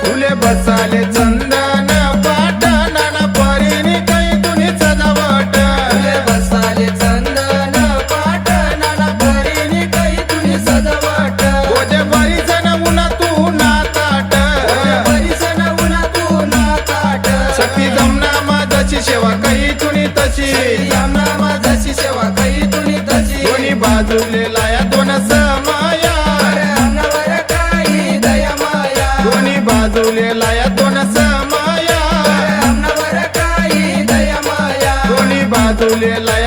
फुले बसाले चंदन पाट नाना परीने काही तुनी सजावट फुले बसाले चंदन पाट नाना परीने काही तुनी सजावट ओजे बरीसन उन्हा तू नाताट बरीसन उन्हा तू नाताट शक्ती जमना माझाची सेवा काही तुनी तशी जमना माझाची सेवा काही तुनी तशी दोन्ही बाजूले लाया दोन समाया अन्नावर काही दया माया दोन्ही बाजूले लाया दोन समाया अन्नावर काही दया माया दोन्ही बाजूले लाया